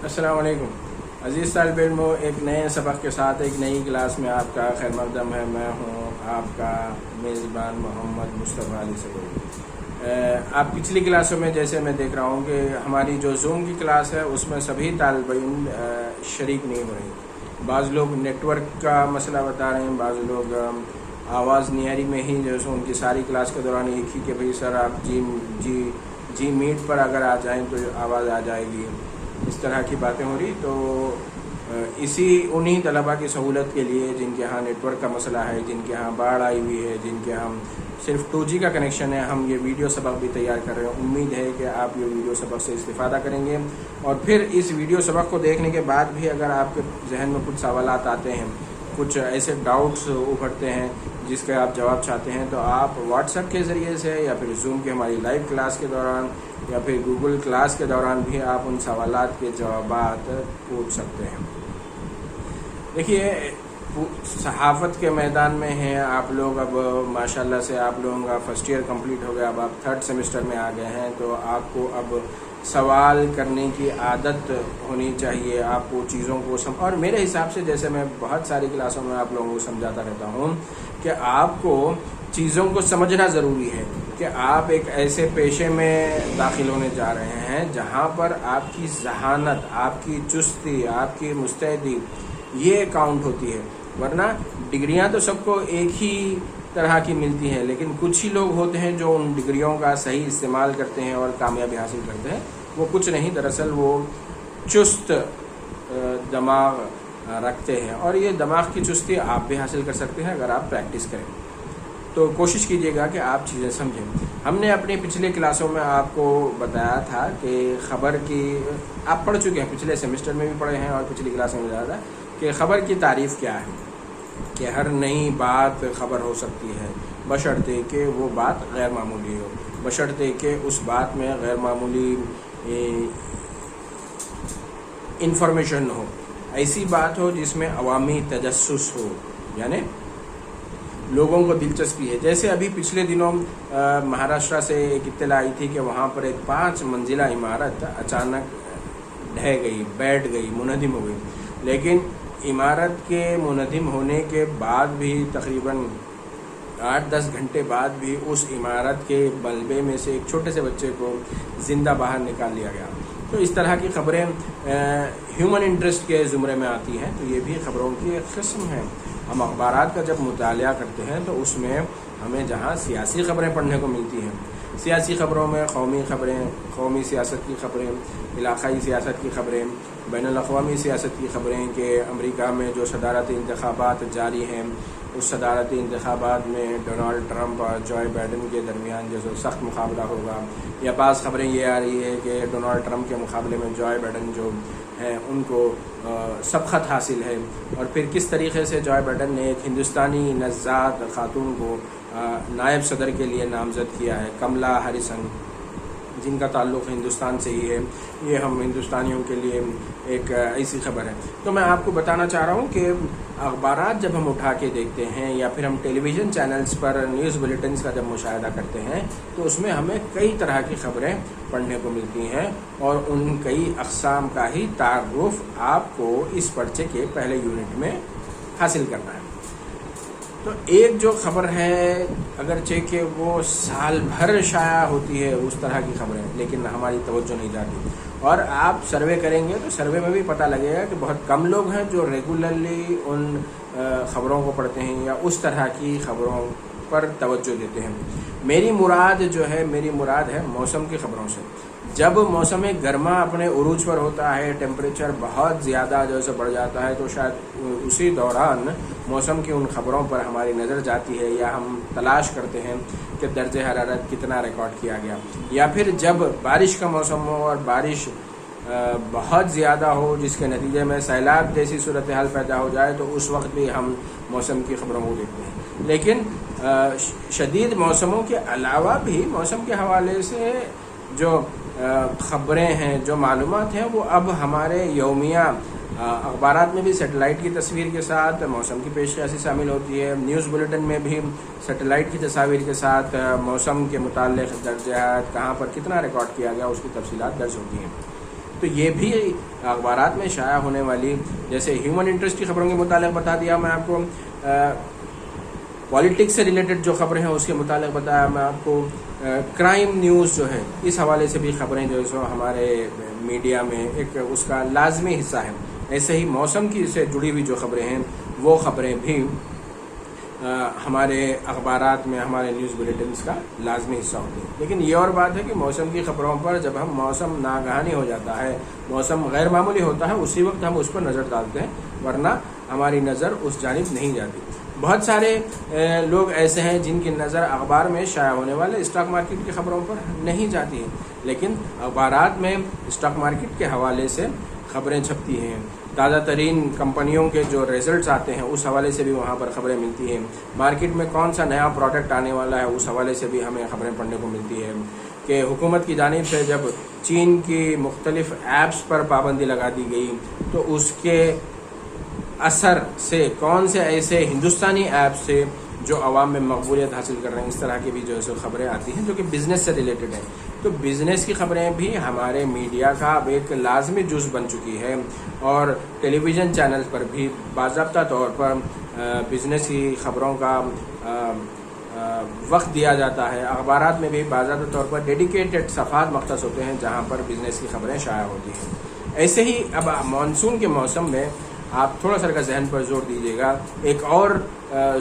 السلام علیکم عزیز طالب علموں، ایک نئے سبق کے ساتھ ایک نئی کلاس میں آپ کا خیر مقدم ہے۔ میں ہوں آپ کا میزبان محمد مصطفیٰ علی سگوئی۔ آپ پچھلی کلاسوں میں جیسے میں دیکھ رہا ہوں کہ ہماری جو زوم کی کلاس ہے اس میں سبھی طالب علم شریک نہیں ہو رہے۔ بعض لوگ نیٹ ورک کا مسئلہ بتا رہے ہیں، بعض لوگ آواز نیاری میں ہی جو سو ان کی ساری کلاس کے دوران ایک ہی کہ بھئی سر آپ جی میٹ پر اگر آ جائیں تو آواز آ جائے گی، اس طرح کی باتیں ہو رہی۔ تو انہی طلباء کی سہولت کے لیے جن کے ہاں نیٹ ورک کا مسئلہ ہے، جن کے ہاں باڑھ آئی ہوئی ہے، جن کے ہاں صرف 2G کا کنیکشن ہے، ہم یہ ویڈیو سبق بھی تیار کر رہے ہیں۔ امید ہے کہ آپ یہ ویڈیو سبق سے استفادہ کریں گے، اور پھر اس ویڈیو سبق کو دیکھنے کے بعد بھی اگر آپ کے ذہن میں کچھ سوالات آتے ہیں، کچھ ایسے ڈاؤٹس ابھرتے ہیں جس کے آپ جواب چاہتے ہیں، تو آپ واٹس ایپ کے ذریعے سے یا پھر زوم کی ہماری لائیو کلاس کے دوران یا پھر گوگل کلاس کے دوران بھی آپ ان سوالات کے جوابات پوچھ سکتے ہیں۔ دیکھیے، صحافت کے میدان میں ہیں آپ لوگ، اب ماشاءاللہ سے آپ لوگوں کا فرسٹ ایئر کمپلیٹ ہو گیا، اب آپ 3rd سیمسٹر میں آ گئے ہیں، تو آپ کو اب سوال کرنے کی عادت ہونی چاہیے، آپ کو چیزوں کو اور میرے حساب سے جیسے میں بہت ساری کلاسوں میں آپ لوگوں کو سمجھاتا رہتا ہوں کہ آپ کو چیزوں کو سمجھنا ضروری ہے کہ آپ ایک ایسے پیشے میں داخل ہونے جا رہے ہیں جہاں پر آپ کی ذہانت، آپ کی چستی، آپ کی مستعدی یہ کاؤنٹ ہوتی ہے۔ ورنہ ڈگریاں تو سب کو ایک ہی طرح کی ملتی ہیں، لیکن کچھ ہی لوگ ہوتے ہیں جو ان ڈگریوں کا صحیح استعمال کرتے ہیں اور کامیابی حاصل کرتے ہیں۔ وہ کچھ نہیں، دراصل وہ چست دماغ رکھتے ہیں، اور یہ دماغ کی چستی آپ بھی حاصل کر سکتے ہیں اگر آپ پریکٹس کریں۔ تو کوشش کیجیے گا کہ آپ چیزیں سمجھیں۔ ہم نے اپنی پچھلے کلاسوں میں آپ کو بتایا تھا کہ خبر کی، آپ پڑھ چکے ہیں، پچھلے سیمسٹر میں بھی پڑھے ہیں اور پچھلی کلاسوں میں بتایا تھا کہ خبر کی تعریف کیا ہے، کہ ہر نئی بات خبر ہو سکتی ہے بشرطے کہ وہ بات غیر معمولی ہو، بشرطے کہ اس بات میں غیر معمولی انفارمیشن ہو، ایسی بات ہو جس میں عوامی تجسس ہو، یعنی لوگوں کو دلچسپی ہے۔ جیسے ابھی پچھلے دنوں مہاراشٹر سے ایک اطلاع آئی تھی کہ وہاں پر ایک 5 منزلہ عمارت اچانک ڈھہ گئی، بیٹھ گئی، منہدم ہو گئی، لیکن عمارت کے منہدم ہونے کے بعد بھی تقریباً 8-10 گھنٹے بعد بھی اس عمارت کے ملبے میں سے ایک چھوٹے سے بچے کو زندہ باہر نکال لیا گیا۔ تو اس طرح کی خبریں ہیومن انٹرسٹ کے زمرے میں آتی ہیں، تو یہ بھی خبروں کی ایک قسم ہے۔ ہم اخبارات کا جب مطالعہ کرتے ہیں تو اس میں ہمیں جہاں سیاسی خبریں پڑھنے کو ملتی ہیں، سیاسی خبروں میں قومی خبریں، قومی سیاست کی خبریں، علاقائی سیاست کی خبریں، بین الاقوامی سیاست کی خبریں کہ امریکہ میں جو صدارتی انتخابات جاری ہیں، اس صدارتی انتخابات میں ڈونالڈ ٹرمپ اور جوائے بائیڈن کے درمیان جو سخت مقابلہ ہوگا، یا بعض خبریں یہ آ رہی ہے کہ ڈونالڈ ٹرمپ کے مقابلے میں جوائے بائیڈن جو ہیں ان کو سبقت حاصل ہے، اور پھر کس طریقے سے جوائے بائیڈن نے ایک ہندوستانی نژاد خاتون کو نائب صدر کے لیے نامزد کیا ہے، کملا ہریسن، جن کا تعلق ہندوستان سے ہی ہے۔ یہ ہم ہندوستانیوں کے لیے ایک ایسی خبر ہے۔ تو میں آپ کو بتانا چاہ رہا ہوں کہ اخبارات جب ہم اٹھا کے دیکھتے ہیں یا پھر ہم ٹیلی ویژن چینلز پر نیوز بلیٹنز کا جب مشاہدہ کرتے ہیں تو اس میں ہمیں کئی طرح کی خبریں پڑھنے کو ملتی ہیں، اور ان کئی اقسام کا ہی تعارف آپ کو اس پرچے کے پہلے یونٹ میں حاصل کرنا ہے۔ تو ایک جو خبر ہے، اگرچہ کہ وہ سال بھر شائع ہوتی ہے اس طرح کی خبریں، لیکن ہماری توجہ نہیں جاتی، اور آپ سروے کریں گے تو سروے میں بھی پتہ لگے گا کہ بہت کم لوگ ہیں جو ریگولرلی ان خبروں کو پڑھتے ہیں یا اس طرح کی خبروں پر توجہ دیتے ہیں۔ میری مراد ہے موسم کی خبروں سے۔ جب موسم گرما اپنے عروج پر ہوتا ہے، ٹیمپریچر بہت زیادہ جو بڑھ جاتا ہے، تو شاید اسی دوران موسم کی ان خبروں پر ہماری نظر جاتی ہے، یا ہم تلاش کرتے ہیں کہ درجہ حرارت کتنا ریکارڈ کیا گیا، یا پھر جب بارش کا موسم ہو اور بارش بہت زیادہ ہو جس کے نتیجے میں سیلاب جیسی صورتحال پیدا ہو جائے، تو اس وقت بھی ہم موسم کی خبروں کو دیکھتے ہیں۔ لیکن شدید موسموں کے علاوہ بھی موسم کے حوالے سے جو خبریں ہیں، جو معلومات ہیں، وہ اب ہمارے یومیہ اخبارات میں بھی سیٹلائٹ کی تصویر کے ساتھ موسم کی پیشکشی شامل ہوتی ہے۔ نیوز بلیٹن میں بھی سیٹلائٹ کی تصاویر کے ساتھ موسم کے متعلق درجہ حرارت کہاں پر کتنا ریکارڈ کیا گیا اس کی تفصیلات درج ہوتی ہیں۔ تو یہ بھی اخبارات میں شائع ہونے والی، جیسے ہیومن انٹرسٹ کی خبروں کے متعلق بتا دیا میں آپ کو، پالیٹکس سے ریلیٹڈ جو خبریں ہیں اس کے متعلق بتایا میں آپ کو، کرائم نیوز جو ہے اس حوالے سے بھی خبریں جو سو ہمارے میڈیا میں ایک اس کا لازمی حصہ ہے۔ ایسے ہی موسم کی سے جڑی ہوئی جو خبریں ہیں وہ خبریں بھی ہمارے اخبارات میں، ہمارے نیوز بلیٹنز کا لازمی حصہ ہوتی ہیں۔ لیکن یہ اور بات ہے کہ موسم کی خبروں پر جب ہم موسم ناگہانی ہو جاتا ہے، موسم غیر معمولی ہوتا ہے، اسی وقت ہم اس پر نظر ڈالتے ہیں، ورنہ ہماری نظر اس جانب نہیں جاتی۔ بہت سارے لوگ ایسے ہیں جن کی نظر اخبار میں شائع ہونے والے اسٹاک مارکیٹ کی خبروں پر نہیں جاتی ہے، لیکن اخبارات میں اسٹاک مارکیٹ کے حوالے سے خبریں چھپتی ہیں، تازہ ترین کمپنیوں کے جو ریزلٹس آتے ہیں اس حوالے سے بھی وہاں پر خبریں ملتی ہیں، مارکیٹ میں کون سا نیا پروڈکٹ آنے والا ہے اس حوالے سے بھی ہمیں خبریں پڑھنے کو ملتی ہے، کہ حکومت کی جانب سے جب چین کی مختلف ایپس پر پابندی لگا دی گئی تو اس کے اثر سے کون سے ایسے ہندوستانی ایپس سے جو عوام میں مقبولیت حاصل کر رہے ہیں، اس طرح کی بھی جو ہے خبریں آتی ہیں جو کہ بزنس سے ریلیٹڈ ہیں۔ تو بزنس کی خبریں بھی ہمارے میڈیا کا اب ایک لازمی جز بن چکی ہے، اور ٹیلی ویژن چینلز پر بھی باضابطہ طور پر بزنس کی خبروں کا وقت دیا جاتا ہے۔ اخبارات میں بھی باضابطہ طور پر ڈیڈیکیٹڈ صفحات مختص ہوتے ہیں جہاں پر بزنس کی خبریں شائع ہوتی ہیں۔ ایسے ہی اب مانسون کے موسم میں آپ تھوڑا سا کا ذہن پر زور دیجیے گا، ایک اور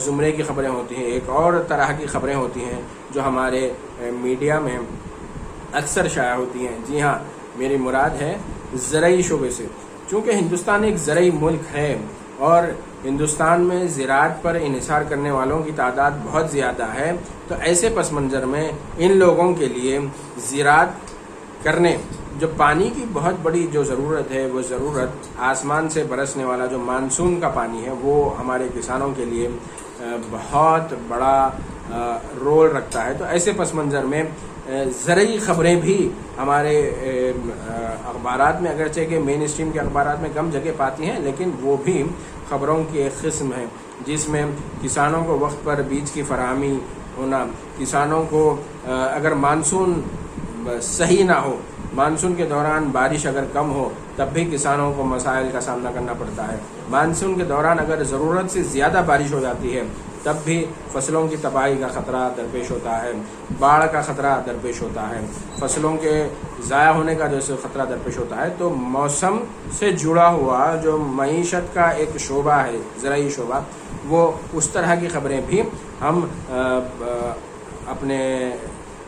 زمرے کی خبریں ہوتی ہیں، ایک اور طرح کی خبریں ہوتی ہیں جو ہمارے میڈیا میں اکثر شائع ہوتی ہیں۔ جی ہاں، میری مراد ہے زرعی شعبے سے۔ چونکہ ہندوستان ایک زرعی ملک ہے اور ہندوستان میں زراعت پر انحصار کرنے والوں کی تعداد بہت زیادہ ہے، تو ایسے پس منظر میں ان لوگوں کے لیے زراعت کرنے جو پانی کی بہت بڑی جو ضرورت ہے، وہ ضرورت آسمان سے برسنے والا جو مانسون کا پانی ہے وہ ہمارے کسانوں کے لیے بہت بڑا رول رکھتا ہے۔ تو ایسے پس منظر میں زرعی خبریں بھی ہمارے اخبارات میں، اگرچہ کہ مین اسٹریم کے اخبارات میں کم جگہ پاتی ہیں، لیکن وہ بھی خبروں کی ایک قسم ہے جس میں کسانوں کو وقت پر بیج کی فراہمی ہونا، کسانوں کو اگر مانسون صحیح نہ ہو، مانسون کے دوران بارش اگر کم ہو تب بھی کسانوں کو مسائل کا سامنا کرنا پڑتا ہے، مانسون کے دوران اگر ضرورت سے زیادہ بارش ہو جاتی ہے تب بھی فصلوں کی تباہی کا خطرہ درپیش ہوتا ہے، باڑھ کا خطرہ درپیش ہوتا ہے، فصلوں کے ضائع ہونے کا جو خطرہ درپیش ہوتا ہے۔ تو موسم سے جڑا ہوا جو معیشت کا ایک شعبہ ہے، زرعی شعبہ، وہ اس طرح کی خبریں بھی ہم اپنے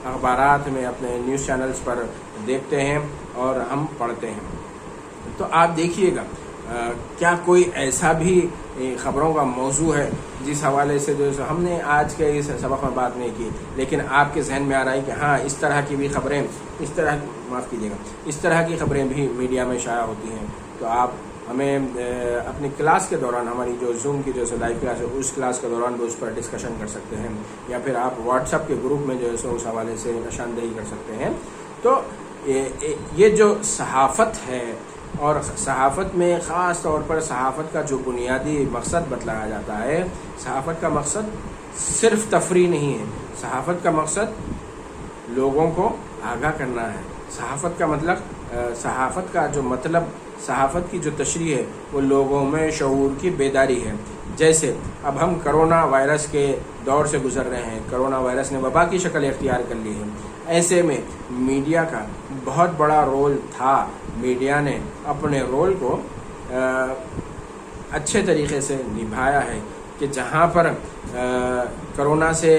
اخبارات میں، اپنے نیوز چینلز پر دیکھتے ہیں اور ہم پڑھتے ہیں۔ تو آپ دیکھیے گا کیا کوئی ایسا بھی خبروں کا موضوع ہے جس حوالے سے جو ہم نے آج کے اس سبق میں بات نہیں کی، لیکن آپ کے ذہن میں آ رہا ہے کہ ہاں اس طرح کی بھی خبریں، معاف کیجیے گا، اس طرح کی خبریں بھی میڈیا میں شائع ہوتی ہیں۔ تو آپ ہمیں اپنی کلاس کے دوران، ہماری جو زوم کی جو لائیو کلاس ہے اس کلاس کے دوران بھی اس پر ڈسکشن کر سکتے ہیں، یا پھر آپ واٹس ایپ کے گروپ میں جو ہے سو اس حوالے سے نشاندہی کر سکتے ہیں۔ تو یہ جو صحافت ہے، اور صحافت میں خاص طور پر صحافت کا جو بنیادی مقصد بتلایا جاتا ہے، صحافت کا مقصد صرف تفریح نہیں ہے، صحافت کا مقصد لوگوں کو آگاہ کرنا ہے۔ صحافت کا مطلب، صحافت کا جو مطلب، صحافت کی جو تشریح ہے وہ لوگوں میں شعور کی بیداری ہے۔ جیسے اب ہم کرونا وائرس کے دور سے گزر رہے ہیں، کرونا وائرس نے وبا کی شکل اختیار کر لی ہے، ایسے میں میڈیا کا بہت بڑا رول تھا۔ میڈیا نے اپنے رول کو اچھے طریقے سے نبھایا ہے کہ جہاں پر کرونا سے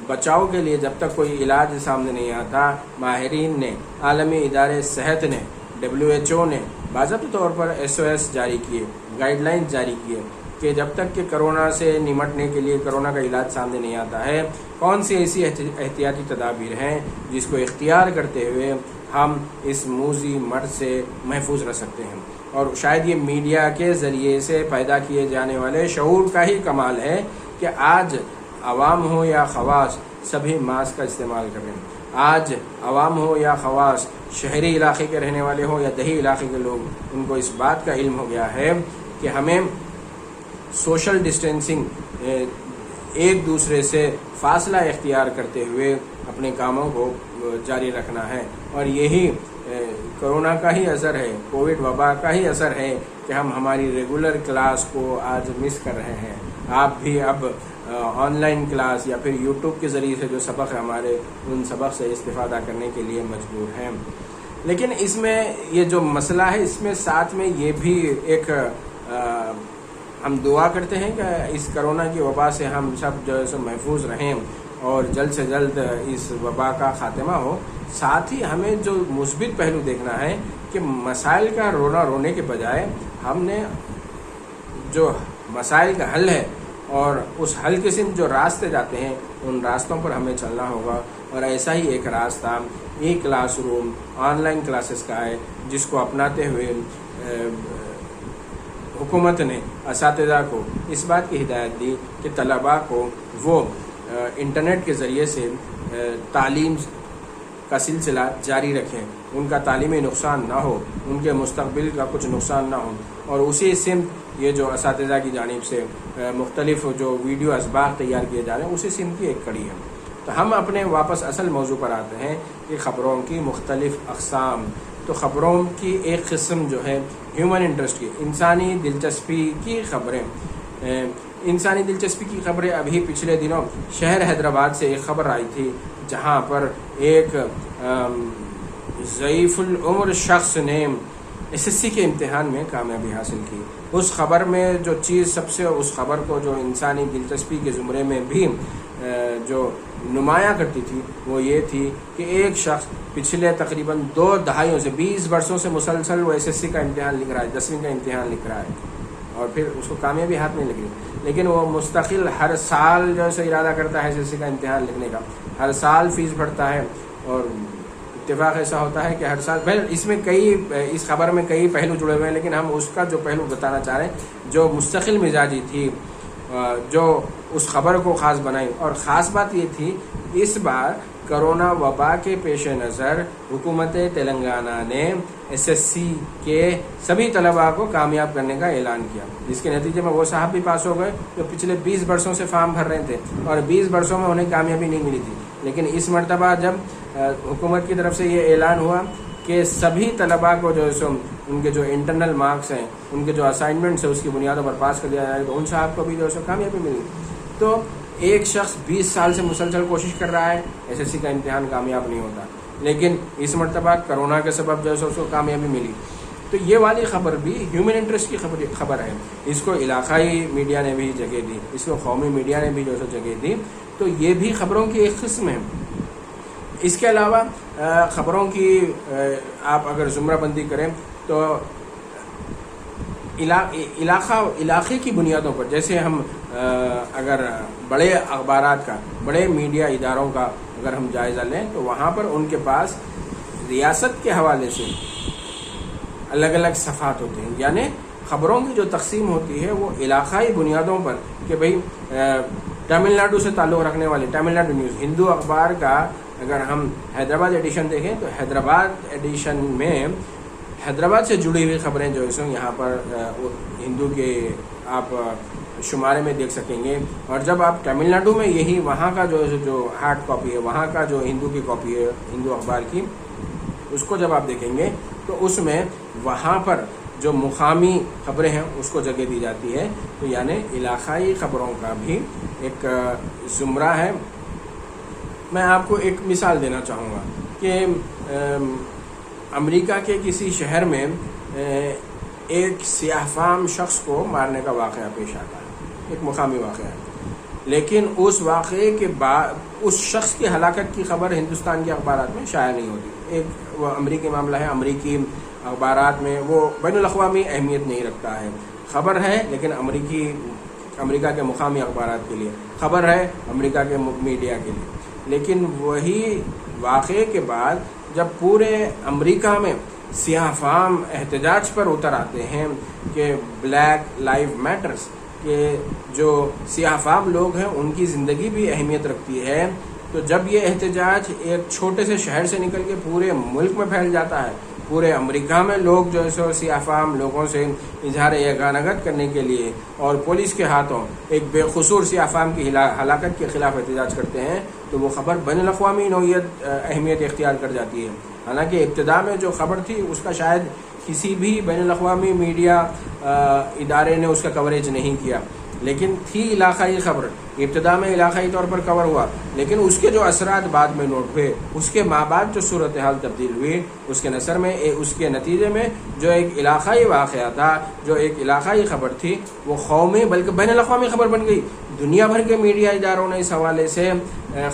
بچاؤ کے لیے جب تک کوئی علاج سامنے نہیں آتا، ماہرین نے، عالمی ادارے صحت نے، WHO نے باضابطہ طور پر SOS جاری کیے، گائیڈ لائن جاری کیے کہ جب تک کہ کرونا سے نمٹنے کے لیے، کرونا کا علاج سامنے نہیں آتا ہے، کون سی ایسی احتیاطی تدابیر ہیں جس کو اختیار کرتے ہوئے ہم اس موذی مرض سے محفوظ رہ سکتے ہیں۔ اور شاید یہ میڈیا کے ذریعے سے پیدا کیے جانے والے شعور کا ہی کمال ہے کہ آج عوام ہو یا خواص سبھی ماسک کا استعمال کر رہے ہیں۔ آج عوام ہو یا خواص، شہری علاقے کے رہنے والے ہوں یا دیہی علاقے کے لوگ، ان کو اس بات کا علم ہو گیا ہے کہ ہمیں سوشل ڈسٹینسنگ، ایک دوسرے سے فاصلہ اختیار کرتے ہوئے اپنے کاموں کو جاری رکھنا ہے، اور یہی کرونا کا ہی اثر ہے، کووڈ وبا کا ہی اثر ہے کہ ہم ہماری ریگولر کلاس کو آج مس کر رہے ہیں۔ آپ بھی اب آن لائن کلاس یا پھر یوٹیوب کے ذریعے سے جو سبق ہے ہمارے، ان سبق سے استفادہ کرنے کے لیے مجبور ہیں۔ لیکن اس میں یہ جو مسئلہ ہے، اس میں ساتھ میں یہ بھی ایک ہم دعا کرتے ہیں کہ اس کرونا کی وبا سے ہم سب جو ہے محفوظ رہیں اور جلد سے جلد اس وبا کا خاتمہ ہو۔ ساتھ ہی ہمیں جو مثبت پہلو دیکھنا ہے کہ مسائل کا رونے کے بجائے ہم نے جو مسائل کا حل ہے اور اس حل کے سمت جو راستے جاتے ہیں، ان راستوں پر ہمیں چلنا ہوگا۔ اور ایسا ہی ایک راستہ e classroom online classes کا ہے، جس کو اپناتے ہوئے حکومت نے اساتذہ کو اس بات کی ہدایت دی کہ طلباء کو وہ انٹرنیٹ کے ذریعے سے تعلیم کا سلسلہ جاری رکھیں، ان کا تعلیمی نقصان نہ ہو، ان کے مستقبل کا کچھ نقصان نہ ہو۔ اور اسی سمت یہ جو اساتذہ کی جانب سے مختلف جو ویڈیو اسباق تیار کیے جا رہے ہیں، اسی سمت کی ایک کڑی ہے۔ تو ہم اپنے واپس اصل موضوع پر آتے ہیں کہ خبروں کی مختلف اقسام۔ تو خبروں کی ایک قسم جو ہے ہیومن انٹرسٹ کی، انسانی دلچسپی کی خبریں۔ انسانی دلچسپی کی خبریں ابھی پچھلے دنوں شہر حیدرآباد سے ایک خبر آئی تھی، جہاں پر ایک ضعیف العمر شخص نے SSC کے امتحان میں کامیابی حاصل کی۔ اس خبر میں جو چیز سب سے اس خبر کو جو انسانی دلچسپی کے زمرے میں بھی جو نمایاں کرتی تھی، وہ یہ تھی کہ ایک شخص پچھلے تقریباً 2 دہائیوں سے 20 برسوں سے مسلسل وہ SSC کا امتحان لکھ رہا ہے، 10ویں کا امتحان لکھ رہا ہے، اور پھر اس کو کامیابی ہاتھ نہیں لگ رہی، لیکن وہ مستقل ہر سال جو ہے ارادہ کرتا ہے SSC کا امتحان لکھنے کا، ہر سال فیس بھرتا ہے، اور اتفاق ایسا ہوتا ہے کہ ہر سال اس میں اس خبر میں کئی پہلو جڑے ہوئے ہیں، لیکن ہم اس کا جو پہلو بتانا چاہ رہے ہیں جو مستقل مزاجی تھی، جو اس خبر کو خاص بنائی۔ اور خاص بات یہ تھی، اس بار کرونا وبا کے پیش نظر حکومت تلنگانہ نے SSC کے سبھی طلباء کو کامیاب کرنے کا اعلان کیا، جس کے نتیجے میں وہ صاحب بھی پاس ہو گئے جو پچھلے 20 برسوں سے فارم بھر رہے تھے اور 20 برسوں میں انہیں کامیابی نہیں ملی تھی۔ لیکن اس مرتبہ جب حکومت کی طرف سے یہ اعلان ہوا کہ سبھی طلباء کو جو ہے ان کے جو انٹرنل مارکس ہیں، ان کے جو اسائنمنٹس ہیں، اس کی بنیادوں پر پاس کر دیا جائے، تو ان صاحب کو بھی جو ہے کامیابی ملی۔ تو ایک شخص 20 سال سے مسلسل کوشش کر رہا ہے، SSC کا امتحان کامیاب نہیں ہوتا، لیکن اس مرتبہ کرونا کے سبب جو ہے اس کو کامیابی ملی۔ تو یہ والی خبر بھی ہیومن انٹرسٹ کی خبر ہے، اس کو علاقائی میڈیا نے بھی جگہ دی، اس کو قومی میڈیا نے بھی جو ہے جگہ دی۔ تو یہ بھی خبروں کی ایک قسم ہے۔ اس کے علاوہ خبروں کی آپ اگر زمرہ بندی کریں تو علاقے کی بنیادوں پر، جیسے ہم اگر بڑے اخبارات کا، بڑے میڈیا اداروں کا اگر ہم جائزہ لیں تو وہاں پر ان کے پاس ریاست کے حوالے سے الگ الگ صفحات ہوتے ہیں، یعنی خبروں کی جو تقسیم ہوتی ہے وہ علاقائی بنیادوں پر، کہ بھئی تمل ناڈو سے تعلق رکھنے والے ٹامل ناڈو نیوز، ہندو اخبار کا اگر ہم حیدرآباد ایڈیشن دیکھیں تو حیدرآباد ایڈیشن میں حیدرآباد سے جڑی ہوئی خبریں جو ہے یہاں پر ہندو کے آپ شمارے میں دیکھ سکیں گے۔ اور جب آپ تمل ناڈو میں یہی وہاں کا جو ہارڈ کاپی ہے، وہاں کا جو ہندو کی کاپی ہے ہندو اخبار کی، اس کو جب آپ دیکھیں گے تو اس میں وہاں پر جو مقامی خبریں ہیں اس کو جگہ دی جاتی ہے۔ تو یعنی علاقائی خبروں کا بھی ایک زمرہ ہے۔ میں آپ کو ایک مثال دینا چاہوں گا کہ امریکہ کے کسی شہر میں ایک سیاہ فام شخص کو مارنے کا واقعہ پیش آتا ہے، ایک مقامی واقعہ ہے، لیکن اس واقعے کے بعد اس شخص کی ہلاکت کی خبر ہندوستان کے اخبارات میں شائع نہیں ہوتی۔ ایک وہ امریکی معاملہ ہے، امریکی اخبارات میں وہ بین الاقوامی اہمیت نہیں رکھتا ہے، خبر ہے لیکن امریکہ کے مقامی اخبارات کے لیے، خبر ہے امریکہ کے میڈیا کے لیے۔ لیکن وہی واقعے کے بعد جب پورے امریکہ میں سیاہ فام احتجاج پر اتر آتے ہیں کہ بلیک لائف میٹرز، کہ جو سیاہ فام لوگ ہیں ان کی زندگی بھی اہمیت رکھتی ہے، تو جب یہ احتجاج ایک چھوٹے سے شہر سے نکل کے پورے ملک میں پھیل جاتا ہے، پورے امریکہ میں لوگ جو ہے سو سیاہ فام لوگوں سے اظہار یگانگت کرنے کے لیے اور پولیس کے ہاتھوں ایک بے قصور سیاہ فام کی ہلاکت کے خلاف احتجاج کرتے ہیں، تو وہ خبر بین الاقوامی نوعیت اہمیت اختیار کر جاتی ہے۔ حالانکہ ابتدا میں جو خبر تھی اس کا شاید کسی بھی بین الاقوامی میڈیا ادارے نے اس کا کوریج نہیں کیا، لیکن تھی علاقائی خبر، ابتدا میں علاقائی طور پر کور ہوا، لیکن اس کے جو اثرات بعد میں نوٹ ہوئے، اس کے ماں بعد جو صورتحال تبدیل ہوئی، اس کے نثر میں اس کے نتیجے میں جو ایک علاقائی واقعہ تھا، جو ایک علاقائی خبر تھی، وہ قومی بلکہ بین الاقوامی خبر بن گئی۔ دنیا بھر کے میڈیا اداروں نے اس حوالے سے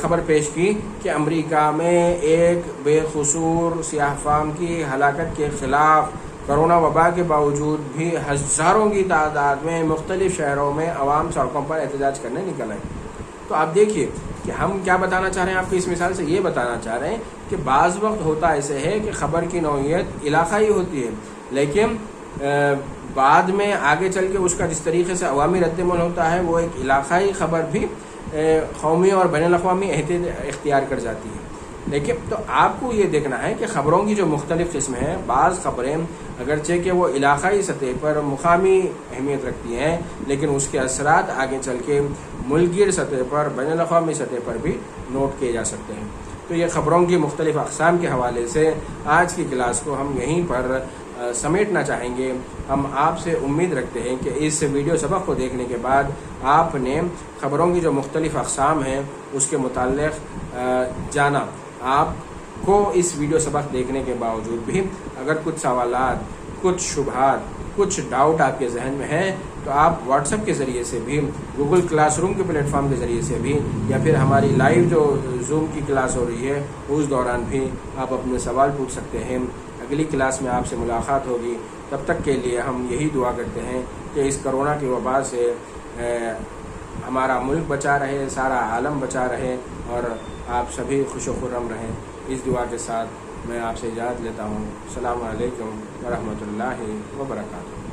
خبر پیش کی کہ امریکہ میں ایک بے قصور سیاہ فام کی ہلاکت کے خلاف کرونا وبا کے باوجود بھی ہزاروں کی تعداد میں مختلف شہروں میں عوام سڑکوں پر احتجاج کرنے نکل آئے۔ تو آپ دیکھیے کہ ہم کیا بتانا چاہ رہے ہیں، آپ کو اس مثال سے یہ بتانا چاہ رہے ہیں کہ بعض وقت ہوتا ایسے ہے کہ خبر کی نوعیت علاقائی ہوتی ہے، لیکن بعد میں آگے چل کے اس کا جس طریقے سے عوامی رد عمل ہوتا ہے، وہ ایک علاقائی خبر بھی قومی اور بین الاقوامی اختیار کر جاتی ہے۔ لیکن تو آپ کو یہ دیکھنا ہے کہ خبروں کی جو مختلف قسم ہیں، بعض خبریں اگرچہ کہ وہ علاقائی سطح پر مقامی اہمیت رکھتی ہیں، لیکن اس کے اثرات آگے چل کے ملک گیر سطح پر، بین الاقوامی سطح پر بھی نوٹ کیے جا سکتے ہیں۔ تو یہ خبروں کی مختلف اقسام کے حوالے سے آج کی کلاس کو ہم یہیں پر سمیٹنا چاہیں گے۔ ہم آپ سے امید رکھتے ہیں کہ اس ویڈیو سبق کو دیکھنے کے بعد آپ نے خبروں کی جو مختلف اقسام ہیں اس کے متعلق جانا۔ آپ کو اس ویڈیو سبق دیکھنے کے باوجود بھی اگر کچھ سوالات، کچھ شبہات، کچھ ڈاؤٹ آپ کے ذہن میں ہیں تو آپ واٹس ایپ کے ذریعے سے بھی، گوگل کلاس روم کے پلیٹ فارم کے ذریعے سے بھی، یا پھر ہماری لائیو جو زوم کی کلاس ہو رہی ہے اس دوران بھی آپ اپنے سوال پوچھ سکتے ہیں۔ اگلی کلاس میں آپ سے ملاقات ہوگی، تب تک کے لیے ہم یہی دعا کرتے ہیں کہ اس کرونا کی وبا سے ہمارا ملک بچا رہے، سارا عالم بچا رہے، اور آپ سبھی خوش و خرم رہیں۔ اس دعا کے ساتھ میں آپ سے اجازت لیتا ہوں۔ السلام علیکم ورحمۃ اللہ وبرکاتہ۔